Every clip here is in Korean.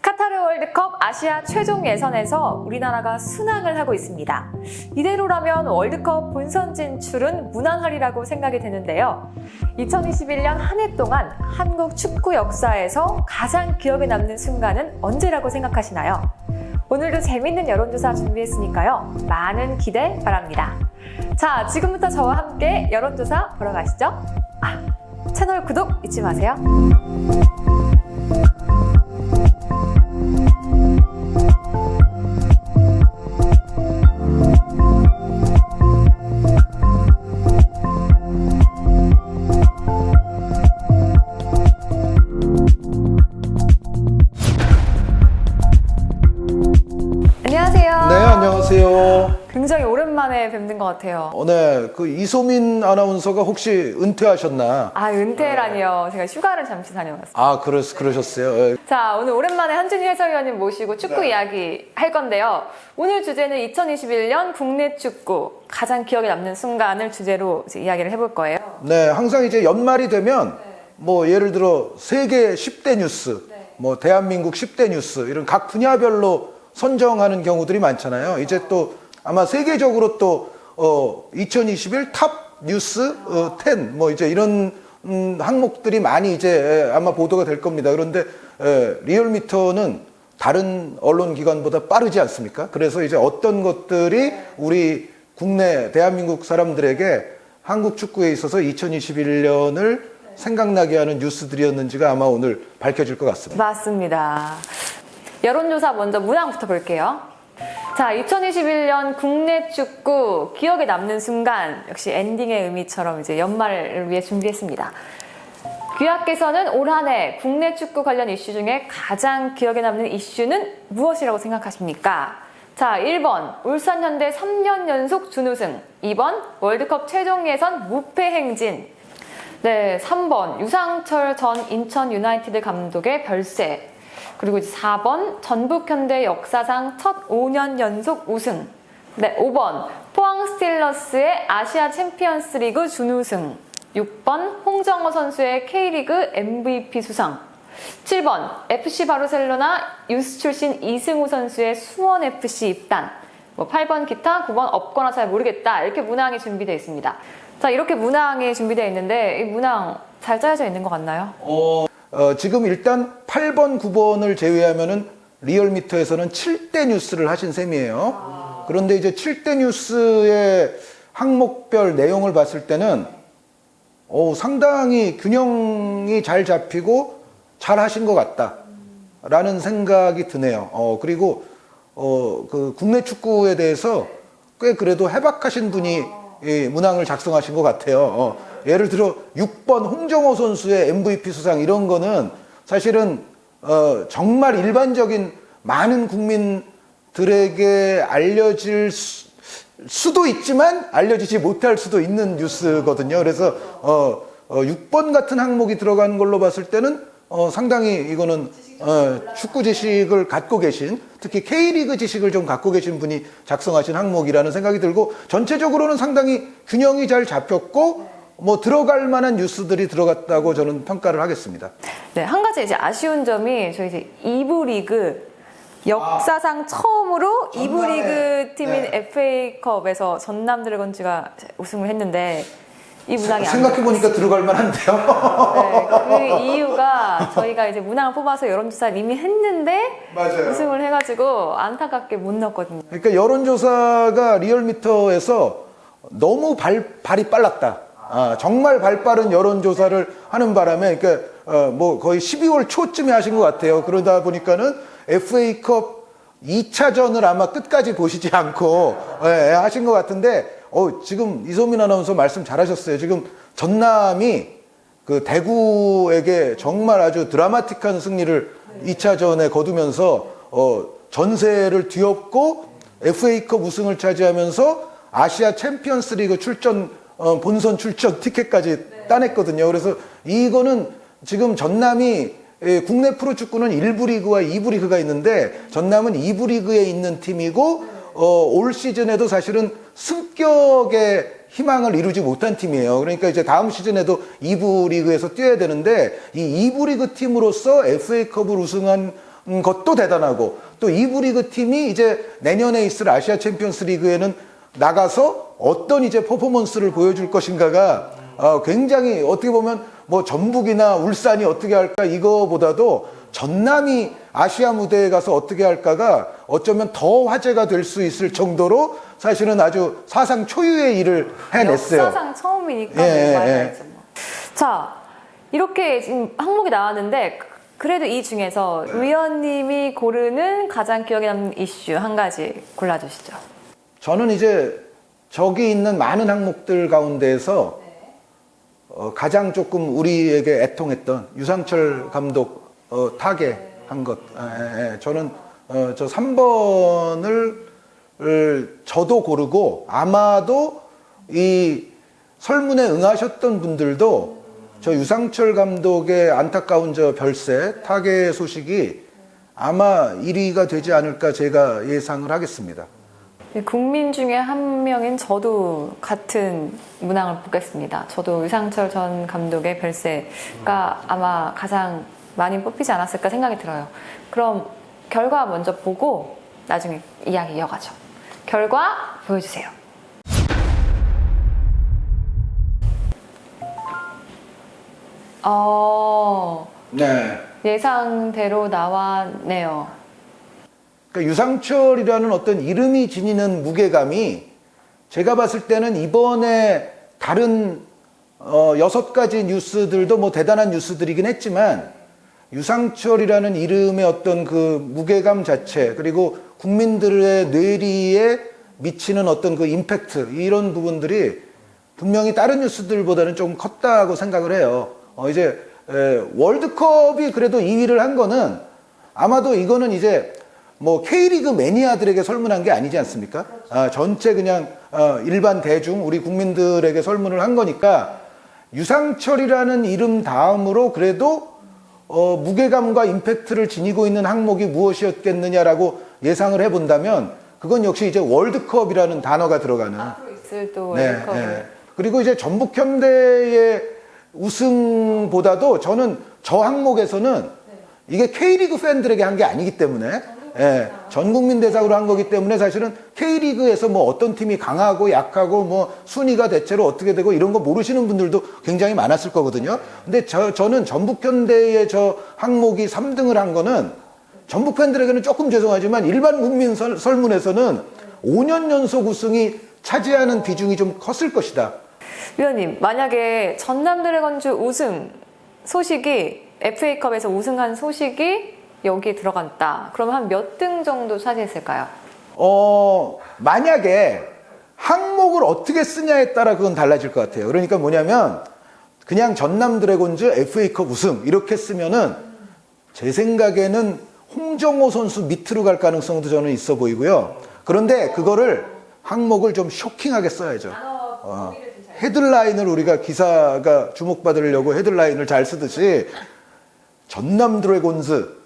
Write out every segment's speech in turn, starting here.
카타르 월드컵 아시아 최종 예선에서 우리나라가 순항을 하고 있습니다. 이대로라면 월드컵 본선 진출은 무난하리라고 생각이 되는데요. 2021년 한 해 동안 한국 축구 역사에서 가장 기억에 남는 순간은 언제라고 생각하시나요? 오늘도 재밌는 여론조사 준비했으니까요. 많은 기대 바랍니다. 자, 지금부터 저와 함께 여론조사 보러 가시죠. 채널 구독 잊지 마세요. 안녕하세요. 네, 안녕하세요. 굉장히 오랜만에 뵙는 것 같아요. 네, 그 이소민 아나운서가 혹시 은퇴하셨나? 은퇴라니요. 제가 휴가를 잠시 다녀왔어요. 그러셨어요. 자, 오늘 오랜만에 한준희 해설위원님 모시고 축구 이야기 할 건데요. 오늘 주제는 2021년 국내 축구 가장 기억에 남는 순간을 주제로 이제 이야기를 해볼 거예요. 네, 항상 이제 연말이 되면 뭐 예를 들어 세계 10대 뉴스, 뭐 대한민국 10대 뉴스 이런 각 분야별로 선정하는 경우들이 많잖아요. 이제 또 아마 세계적으로 또 2021 탑 뉴스 10 뭐 이제 이런 항목들이 많이 이제 아마 보도가 될 겁니다. 그런데 리얼미터는 다른 언론 기관보다 빠르지 않습니까? 그래서 이제 어떤 것들이 우리 국내 대한민국 사람들에게 한국 축구에 있어서 2021년을 생각나게 하는 뉴스들이었는지가 아마 오늘 밝혀질 것 같습니다. 맞습니다. 여론조사 먼저 문항부터 볼게요. 자, 2021년 국내 축구 기억에 남는 순간, 역시 엔딩의 의미처럼 이제 연말을 위해 준비했습니다. 귀하께서는 올 한 해 국내 축구 관련 이슈 중에 가장 기억에 남는 이슈는 무엇이라고 생각하십니까? 자, 1번 울산 현대 3년 연속 준우승, 2번 월드컵 최종 예선 무패 행진, 네, 3번 유상철 전 인천 유나이티드 감독의 별세, 그리고 이제 4번 전북현대 역사상 첫 5년 연속 우승, 네, 5번 포항 스틸러스의 아시아 챔피언스 리그 준우승, 6번 홍정호 선수의 K리그 MVP 수상, 7번 FC 바르셀로나 유스 출신 이승우 선수의 수원FC 입단, 8번 기타, 9번 없거나 잘 모르겠다, 이렇게 문항이 준비되어 있습니다. 자, 이렇게 문항이 준비되어 있는데 이 문항 잘 짜여져 있는 것 같나요? 지금 일단 8번, 9번을 제외하면은 리얼미터에서는 7대 뉴스를 하신 셈이에요. 그런데 이제 7대 뉴스의 항목별 내용을 봤을 때는 상당히 균형이 잘 잡히고 잘 하신 것 같다라는 생각이 드네요. 그리고 그 국내 축구에 대해서 꽤 그래도 해박하신 분이 이 문항을 작성하신 것 같아요. 예를 들어 6번 홍정호 선수의 MVP 수상 이런 거는 사실은 정말 일반적인 많은 국민들에게 알려질 수도 있지만 알려지지 못할 수도 있는 뉴스거든요. 그래서 6번 같은 항목이 들어간 걸로 봤을 때는 상당히 이거는 축구 지식을 갖고 계신, 특히 K리그 지식을 좀 갖고 계신 분이 작성하신 항목이라는 생각이 들고, 전체적으로는 상당히 균형이 잘 잡혔고 뭐 들어갈 만한 뉴스들이 들어갔다고 저는 평가를 하겠습니다. 네, 한 가지 이제 아쉬운 점이 저희 이제 2부 리그 역사상 처음으로 2부 리그 팀인 FA컵에서 전남 드래곤즈가 우승을 했는데 이 문항이 생각해보니까 들어갈 만한데요. 네, 그 이유가 저희가 이제 문항을 뽑아서 여론조사를 이미 했는데 맞아요. 우승을 해가지고 안타깝게 못 넣었거든요. 그러니까 여론조사가 리얼미터에서 너무 발이 빨랐다. 정말 발빠른 여론조사를 하는 바람에, 그러니까 뭐 거의 12월 초쯤에 하신 것 같아요. 그러다 보니까는 FA컵 2차전을 아마 끝까지 보시지 않고 하신 것 같은데, 지금 이소민 아나운서 말씀 잘하셨어요. 지금 전남이 그 대구에게 정말 아주 드라마틱한 승리를 2차전에 거두면서 전세를 뒤엎고 FA컵 우승을 차지하면서 아시아 챔피언스 리그 출전 본선 출전 티켓까지 따냈거든요. 그래서 이거는 지금 전남이 국내 프로축구는 1부 리그와 2부 리그가 있는데 전남은 2부 리그에 있는 팀이고 올 시즌에도 사실은 승격의 희망을 이루지 못한 팀이에요. 그러니까 이제 다음 시즌에도 2부 리그에서 뛰어야 되는데 이 2부 리그 팀으로서 FA컵을 우승한 것도 대단하고 또 2부 리그 팀이 이제 내년에 있을 아시아 챔피언스 리그에는 나가서 어떤 이제 퍼포먼스를 보여줄 것인가가 굉장히 어떻게 보면 뭐 전북이나 울산이 어떻게 할까 이거보다도 전남이 아시아 무대에 가서 어떻게 할까가 어쩌면 더 화제가 될 수 있을 정도로 사실은 아주 사상 초유의 일을 해냈어요. 역사상 처음이니까 예, 많이 예. 알죠. 뭐. 자, 이렇게 지금 항목이 나왔는데 그래도 이 중에서 위원님이 고르는 가장 기억에 남는 이슈 한 가지 골라주시죠. 저는 이제 저기 있는 많은 항목들 가운데에서 가장 조금 우리에게 애통했던 유상철 감독 타계한 것. 저는 저 3번을 저도 고르고 아마도 이 설문에 응하셨던 분들도 저 유상철 감독의 안타까운 저 별세 타계 소식이 아마 1위가 되지 않을까 제가 예상을 하겠습니다. 국민 중에 한 명인 저도 같은 문항을 뽑겠습니다. 저도 유상철 전 감독의 별세가 아마 가장 많이 뽑히지 않았을까 생각이 들어요. 그럼 결과 먼저 보고 나중에 이야기 이어가죠. 결과 보여주세요. 네. 예상대로 나왔네요. 그러니까 유상철이라는 어떤 이름이 지니는 무게감이 제가 봤을 때는 이번에 다른 6가지 뉴스들도 뭐 대단한 뉴스들이긴 했지만 유상철이라는 이름의 어떤 그 무게감 자체 그리고 국민들의 뇌리에 미치는 어떤 그 임팩트 이런 부분들이 분명히 다른 뉴스들보다는 좀 컸다고 생각을 해요. 이제 월드컵이 그래도 2위를 한 거는 아마도 이거는 이제 뭐 K리그 매니아들에게 설문한 게 아니지 않습니까? 전체 그냥 일반 대중 우리 국민들에게 설문을 한 거니까 유상철이라는 이름 다음으로 그래도 무게감과 임팩트를 지니고 있는 항목이 무엇이었겠느냐라고 예상을 해본다면 그건 역시 이제 월드컵이라는 단어가 들어가는 앞으로 있을 또 월드컵. 그리고 이제 전북 현대의 우승보다도 저는 저 항목에서는 이게 K리그 팬들에게 한 게 아니기 때문에 전 국민 대상으로 한 거기 때문에 사실은 K리그에서 뭐 어떤 팀이 강하고 약하고 뭐 순위가 대체로 어떻게 되고 이런 거 모르시는 분들도 굉장히 많았을 거거든요. 근데 저는 전북 현대의 저 항목이 3등을 한 거는 전북 팬들에게는 조금 죄송하지만 일반 국민 설문에서는 5년 연속 우승이 차지하는 비중이 좀 컸을 것이다. 위원님, 만약에 전남 드래곤즈 우승 소식이 FA컵에서 우승한 소식이 여기에 들어갔다. 그럼 한 몇 등 정도 차지했을까요? 만약에 항목을 어떻게 쓰냐에 따라 그건 달라질 것 같아요. 그러니까 뭐냐면 그냥 전남 드래곤즈 FA컵 우승 이렇게 쓰면은 제 생각에는 홍정호 선수 밑으로 갈 가능성도 저는 있어 보이고요. 그런데 그거를 항목을 좀 쇼킹하게 써야죠. 헤드라인을 우리가 기사가 주목받으려고 헤드라인을 잘 쓰듯이 전남 드래곤즈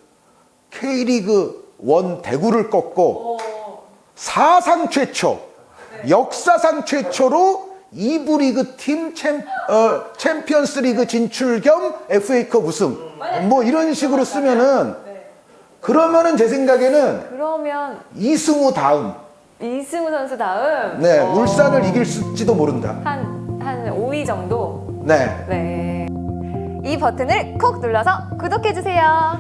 K리그 1 대구를 꺾고 사상 최초, 역사상 최초로 2부 리그 팀 챔피언스 리그 진출 겸 FA컵 우승 뭐 이런 식으로 쓰면은 그러면은 제 생각에는 그러면 이승우 다음 이승우 선수 다음 네 울산을 이길지도 모른다. 한 5위 정도. 네. 네. 이 버튼을 콕 눌러서 구독해주세요.